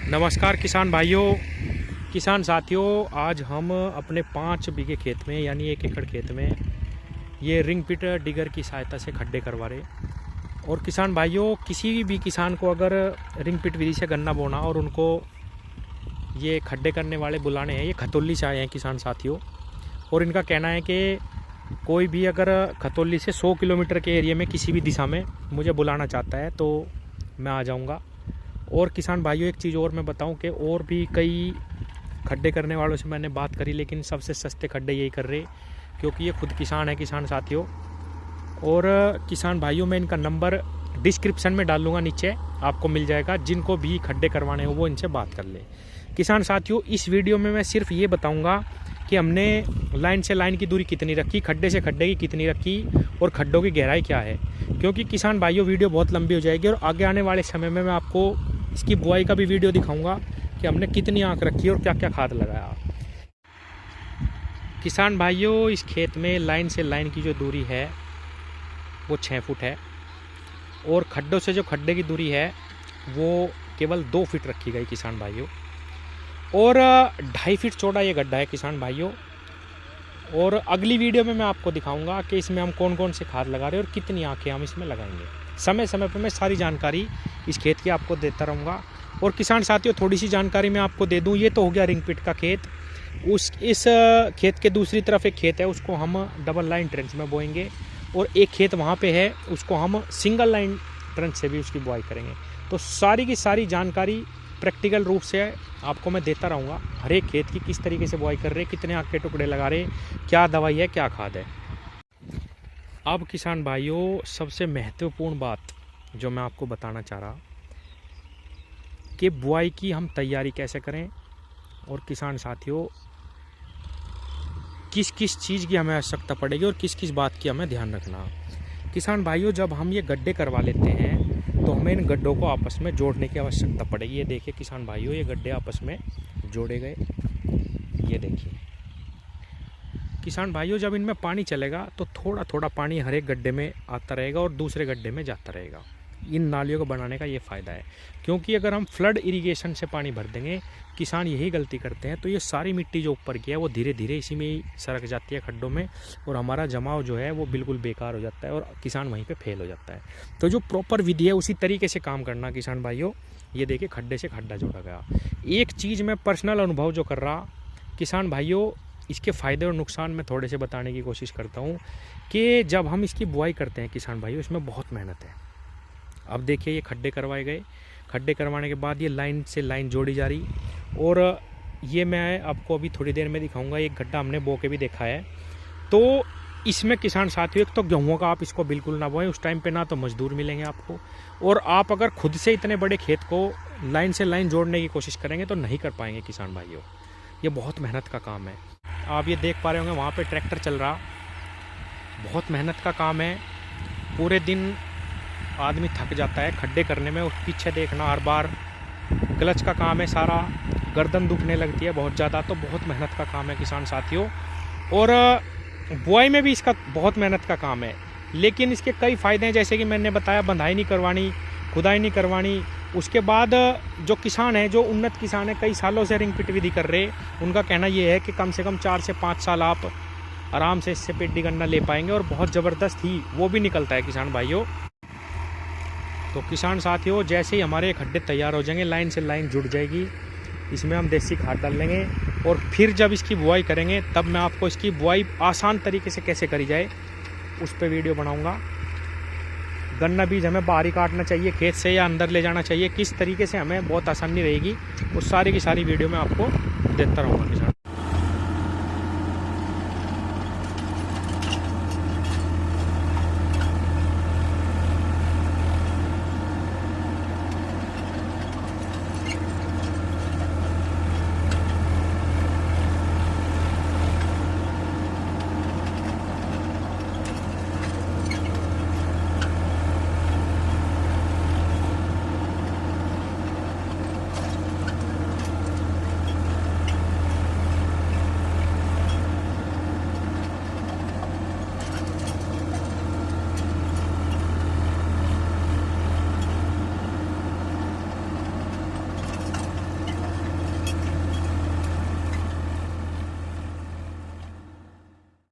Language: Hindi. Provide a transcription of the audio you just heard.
नमस्कार किसान भाइयों, किसान साथियों। आज हम अपने 5 बीघे खेत में यानी 1 एकड़ खेत में ये रिंग पिट डिगर की सहायता से खड्डे करवा रहे। और किसान भाइयों, किसी भी किसान को अगर रिंग पिट विधि से गन्ना बोना और उनको ये खड्डे करने वाले बुलाने हैं, ये खतौली से आए हैं किसान साथियों। और इनका कहना है कि कोई भी अगर खतौली से 100 किलोमीटर के एरिया में किसी भी दिशा में मुझे बुलाना चाहता है तो मैं आ जाऊँगा। और किसान भाइयों, एक चीज़ और मैं बताऊं कि और भी कई खड्डे करने वालों से मैंने बात करी, लेकिन सबसे सस्ते खड्डे यही कर रहे, क्योंकि ये खुद किसान है किसान साथियों। और किसान भाइयों, मैं इनका नंबर डिस्क्रिप्शन में डाल लूँगा, नीचे आपको मिल जाएगा। जिनको भी खड्डे करवाने हो वो इनसे बात कर ले। किसान साथियों, इस वीडियो में मैं सिर्फ ये बताऊँगा कि हमने लाइन से लाइन की दूरी कितनी रखी, खड्डे से खड्डे की कितनी रखी और खड्डों की गहराई क्या है। क्योंकि किसान भाइयों, वीडियो बहुत लंबी हो जाएगी और आगे आने वाले समय में मैं आपको इसकी बुआई का भी वीडियो दिखाऊंगा कि हमने कितनी आँख रखी और क्या क्या खाद लगाया। किसान भाइयों, इस खेत में लाइन से लाइन की जो दूरी है वो 6 फुट है और खड्डों से जो खड्डे की दूरी है वो केवल 2 फीट रखी गई किसान भाइयों। और 2.5 फीट चौड़ा ये गड्ढा है किसान भाइयों। और अगली वीडियो में मैं आपको दिखाऊंगा कि इसमें हम कौन कौन से खाद लगा रहे हैं और कितनी आँखें हम इसमें लगाएंगे। समय समय पर मैं सारी जानकारी इस खेत की आपको देता रहूँगा। और किसान साथियों, थोड़ी सी जानकारी मैं आपको दे दूँ। ये तो हो गया रिंग पिट का खेत। इस खेत के दूसरी तरफ एक खेत है, उसको हम डबल लाइन ट्रेंच में बोएंगे। और एक खेत वहाँ पे है, उसको हम सिंगल लाइन ट्रेंच से भी उसकी बुआई करेंगे। तो सारी की सारी जानकारी प्रैक्टिकल रूप से आपको मैं देता रहूँगा। हर एक खेत की किस तरीके से बुआई कर रहे, कितने आँख के टुकड़े लगा रहे, क्या दवाई है, क्या खाद है। अब किसान भाइयों, सबसे महत्वपूर्ण बात जो मैं आपको बताना चाह रहा कि बुआई की हम तैयारी कैसे करें और किसान साथियों किस किस चीज़ की हमें आवश्यकता पड़ेगी और किस किस बात की हमें ध्यान रखना। किसान भाइयों, जब हम ये गड्ढे करवा लेते हैं तो हमें इन गड्ढों को आपस में जोड़ने की आवश्यकता पड़ेगी। ये देखिए किसान भाइयों, ये गड्ढे आपस में जोड़े गए, ये देखिए किसान भाइयों। जब इनमें पानी चलेगा तो थोड़ा थोड़ा पानी हर एक गड्ढे में आता रहेगा और दूसरे गड्ढे में जाता रहेगा। इन नालियों को बनाने का ये फ़ायदा है, क्योंकि अगर हम फ्लड इरिगेशन से पानी भर देंगे, किसान यही गलती करते हैं, तो ये सारी मिट्टी जो ऊपर की है वो धीरे धीरे इसी में ही सरक जाती है खड्डों में और हमारा जमाव जो है वो बिल्कुल बेकार हो जाता है और किसान वहीं पे फेल हो जाता है। तो जो प्रॉपर विधि है उसी तरीके से काम करना किसान भाइयों। ये देखिए खड्डे से खड्डा जोड़ा गया। एक चीज़ मैं पर्सनल अनुभव जो कर रहा किसान भाइयों, इसके फ़ायदे और नुकसान मैं थोड़े से बताने की कोशिश करता हूँ कि जब हम इसकी बुआई करते हैं किसान भाइयों, इसमें बहुत मेहनत है। अब देखिए, ये खड्डे करवाए गए, खड्डे करवाने के बाद ये लाइन से लाइन जोड़ी जा रही। और ये मैं आपको अभी थोड़ी देर में दिखाऊंगा। एक गड्ढा हमने बो के भी देखा है। तो इसमें किसान साथियों, एक तो गेहूँ का आप इसको बिल्कुल ना बोएं, उस टाइम पे ना तो मजदूर मिलेंगे आपको। और आप अगर खुद से इतने बड़े खेत को लाइन से लाइन जोड़ने की कोशिश करेंगे तो नहीं कर पाएंगे किसान भाइयों। ये बहुत मेहनत का काम है। आप ये देख पा रहे होंगे, वहाँ पे ट्रैक्टर चल रहा, बहुत मेहनत का काम है। पूरे दिन आदमी थक जाता है खड्डे करने में और पीछे देखना हर बार, क्लच का काम है सारा, गर्दन दुखने लगती है बहुत ज़्यादा। तो बहुत मेहनत का काम है किसान साथियों। और बुआई में भी इसका बहुत मेहनत का काम है, लेकिन इसके कई फ़ायदे हैं, जैसे कि मैंने बताया, बंधाई नहीं करवानी, खुदाई नहीं करवानी। उसके बाद जो किसान है, जो उन्नत किसान है, कई सालों से रिंग पिट विधि कर रहे, उनका कहना ये है कि कम से कम 4 से 5 साल आप आराम से इससे पेटी गन्ना ले पाएंगे और बहुत ज़बरदस्त ही वो भी निकलता है किसान भाइयों। तो किसान साथियों, जैसे ही हमारे खड्डे तैयार हो जाएंगे, लाइन से लाइन जुड़ जाएगी, इसमें हम देसी खाद डाल लेंगे और फिर जब इसकी बुआई करेंगे तब मैं आपको इसकी बुआई आसान तरीके से कैसे करी जाए उस पर वीडियो बनाऊंगा। गन्ना बीज हमें बाहर ही काटना चाहिए खेत से या अंदर ले जाना चाहिए, किस तरीके से हमें बहुत आसानी रहेगी, उस सारी की सारी वीडियो मैं आपको देता रहूँगा किसान।